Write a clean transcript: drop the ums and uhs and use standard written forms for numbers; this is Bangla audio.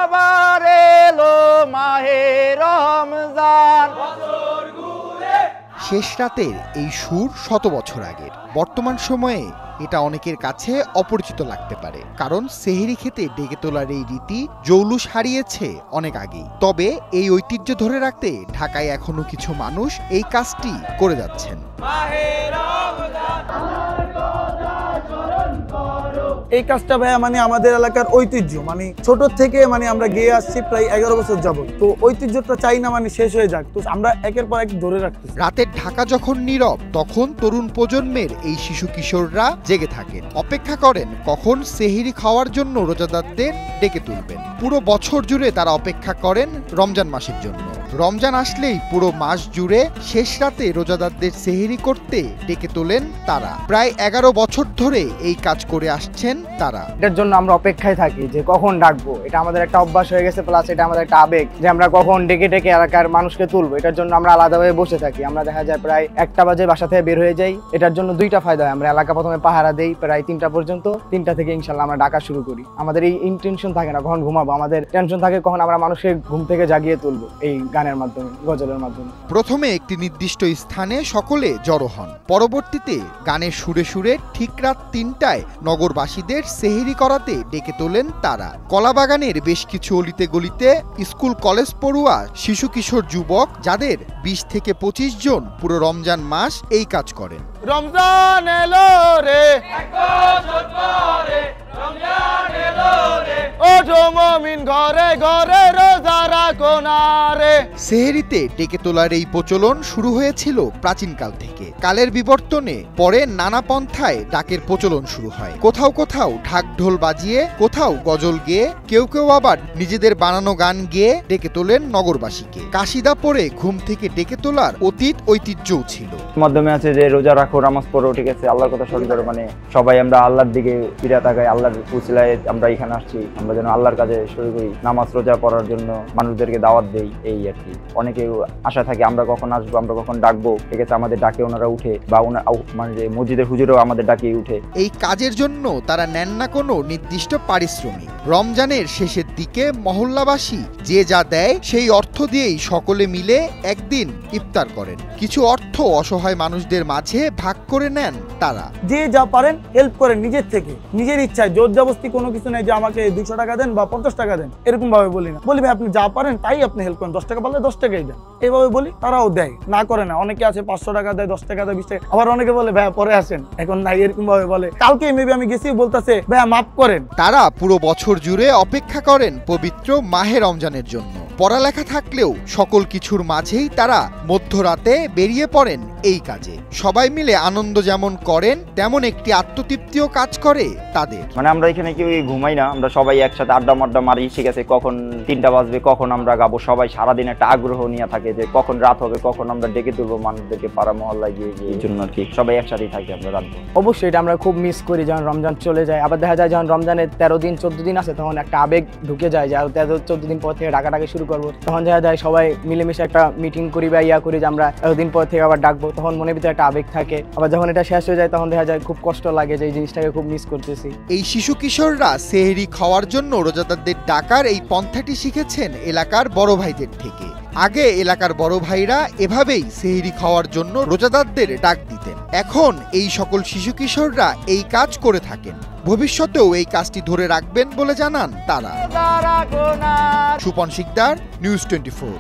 আবার এলো মাহে রমজান। শেষ রাতের এই সুর শত বছর আগের। বর্তমান সময়ে এটা অনেকের কাছে অপরিচিত লাগতে পারে, কারণ সেহরি খেতে ডেকে তোলার এই রীতি জৌলুস হারিয়েছে অনেক আগেই। তবে এই ঐতিহ্য ধরে রাখতে ঢাকায় এখনো কিছু মানুষ এই কাজটি করে যাচ্ছেন। এই কাজটা ভাইয়া মানে আমাদের এলাকার ঐতিহ্য, মানে ছোট থেকে মানে আমরা গিয়ে আসছি প্রায় 11 বছর যাবত। তো ঐতিহ্যটা চাই না মানে শেষ হয়ে যাক, তো আমরা একের পর এক ধরে রাখতেছি। রাতের ঢাকা যখন নীরব, তখন তরুণ প্রজন্মের এই শিশু কিশোররা জেগে থাকেন, অপেক্ষা করেন কখন সেহরি খাওয়ার জন্য রোজাদারদের ডেকে তুলবেন। পুরো বছর জুড়ে তারা অপেক্ষা করেন রমজান মাসের জন্য। রমজান আসলেই পুরো মাস জুড়ে শেষ রাতে রোজাদারদের সেহরি করতে ডেকে তোলেন তারা। প্রায় 11 বছর ধরে এই কাজ করে আসছেন তারা। এটার জন্য আমরা অপেক্ষায় থাকি যে কখন ডাকবো। এটা আমাদের একটা অভ্যাস হয়ে গেছে, প্লাস এটা আমাদের একটা আবেগ যে আমরা কখন ডেকে ডেকে এলাকার মানুষকে তুলবো। এটার জন্য আমরা আলাদাভাবে বসে থাকি। আমরা দেখা যায় প্রায় 1টা বাজে বাসা থেকে বের হয়ে যাই। এটার জন্য 2টা ফায়দা হয়। আমরা এলাকা প্রথমে পাহারা দেই প্রায় 3টা পর্যন্ত। 3টা থেকে ইনশাল্লাহ আমরা ডাকা শুরু করি। আমাদের এই ইন্টেনশন থাকে না কখন ঘুমাবো, আমাদের টেনশন থাকে কখন আমরা মানুষকে ঘুম থেকে জাগিয়ে তুলবো এই গানের মাধ্যমে, গজলের মাধ্যমে। প্রথমে একটি নির্দিষ্ট স্থানে সকলে জড়ো হন, পরবর্তীতে গানের সুরে সুরে ঠিক রাত 3টায় নগরবাসীদের সেহরি করাতে ডেকে তোলেন তারা। কলাবাগানের বেশ কিছু অলিতে গলিতে স্কুল কলেজ পড়ুয়া শিশু কিশোর যুবক, যাদের 20 থেকে 25 জন পুরো রমজান মাস এই কাজ করেন। রমজান এলো রে, ওঠো মুমিন ঘরে ঘরে রোজা রাখো না রে। সেহরিতে ডেকে তোলার এই প্রচলন শুরু হয়েছিল প্রাচীনকাল থেকে। কালের বিবর্তনে পরে নানা পন্থায় ডাকের প্রচলন শুরু হয়। কোথাও কোথাও ঢাক ঢোল বাজিয়ে, কোথাও গজল গেয়ে, কেউ কেউ আবার নিজেদের বানানো গান গেয়ে ডেকে তোলেন নগরবাসীকে। কাশিদা পরে ঘুম থেকে ডেকে তোলার অতীত ঐতিহ্যও ছিল। মাধ্যমে আছে যে রোজা রাখো, নামাজ পড়ো, ঠিক আছে, আল্লাহর কথা স্মরণ করো, মানে সবাই আমরা আল্লাহর দিকে ফিরে তাকাই। আল্লাহর উসিলায় আমরা এখানে আসছি, আমরা যেন আল্লাহর কাজে শুরু করি, নামাজ রোজা পড়ার জন্য মানুষদেরকে দাওয়াত দেই, এই আর কি। অনেকে আশা থাকে আমরা কখন আসবো, আমরা কখন ডাকবো, ঠিক আছে, আমাদের ডাকে ওনারা উঠে, বা মানে যে মসজিদের হুজুরও আমাদের ডাকে উঠে। এই কাজের জন্য তারা নেন না কোনো নির্দিষ্ট পারিশ্রমিক। রমজানের শেষের দিকে মহল্লাবাসী যে যা দেয় সেই অর্থ দিয়েই সকলে মিলে একদিন ইফতার করেন। কিছু অর্থ অসহায় মানুষদের মাঝে ভাগ করে নেন তারা। যে যা পারেন হেল্প করেন নিজের থেকে, নিজের ইচ্ছায়। জোর জবরদস্তি কোনো কিছু নেই যে আমাকে 200 টাকা দেন বা 50 টাকা দেন, এরকম ভাবে বলি না। বলি ভাই আপনি যা পারেন তাই আপনি হেল্প করেন, 10 টাকা পারলে 10 টাকাই দেন, এইভাবে বলি। তারাও দেয়, না করে না। অনেকে আছে 500 টাকা দেয়, 10 টাকা দেয়, 20 টাকা। আবার অনেকে বলে ভাই পরে আসেন, এখন নাই, এরকম ভাবে বলে। কালকে মেবি আমি গেছি, বলতেছে ভাই মাফ করেন। তারা পুরো বছর জুড়ে অপেক্ষা করেন পবিত্র মাহে রমজানের জন্য। পড়ালেখা থাকলেও সকল কিছুর মাঝেই তারা মধ্যরাতে বেরিয়ে পড়েন এই কাজে। সবাই মিলে আনন্দ যেমন করেন, তেমন একটি আত্মতৃপ্তিও কাজ করে তাদের। মানে আমরা এখানে কেউ ঘুমাই না, আমরা সবাই একসাথে আড্ডা মাড্ডা মারি, ঠিক আছে, কখন 3টা বাজবে, কখন আমরা গাবো। সবাই সারাদিন একটা আগ্রহ নিয়ে থাকে যে কখন রাত হবে, কখন আমরা ডেকে তুলবো মানুষদেরকে পাড়া মহল্লায় গিয়ে। এই জন্য আর কি সবাই একসাথেই থাকি আমরা রাত। অবশ্যই এটা আমরা খুব মিস করি যখন রমজান চলে যায়। আবার দেখা যায় যখন রমজানের 13 দিন 14 দিন আছে, তখন একটা আবেগ ঢুকে যায় যে 13-14 দিন পর থেকে ডাকাডাকি শুরু করবো। তখন দেখা যায় সবাই মিলেমিশে একটা মিটিং করি বা ইয়া করি যে আমরা এতদিন পর থেকে আবার ডাকবো। তখন মনের ভিতরে একটা আবেগ থাকে। আবার যখন এটা শেষ হয়ে যায় তখন দেখা যায় খুব কষ্ট লাগে যে এই জিনিসটাকে খুব মিস করতেছি। এই শিশু কিশোররা সেহরি খাওয়ার জন্য রোজাদারদের ডাকার এই পন্থাটি শিখেছেন এলাকার বড় ভাইদের থেকে। আগে এলাকার বড় ভাইরা এভাবেই সেহরি খাওয়ার জন্য রোজাদারদের ডাক দিতেন। এখন এই সকল শিশু কিশোররা এই কাজ করে থাকেন। ভবিষ্যতেও এই কাজটি ধরে রাখবেন বলে জানান তারা। সুপন শিকদার, নিউজ 24।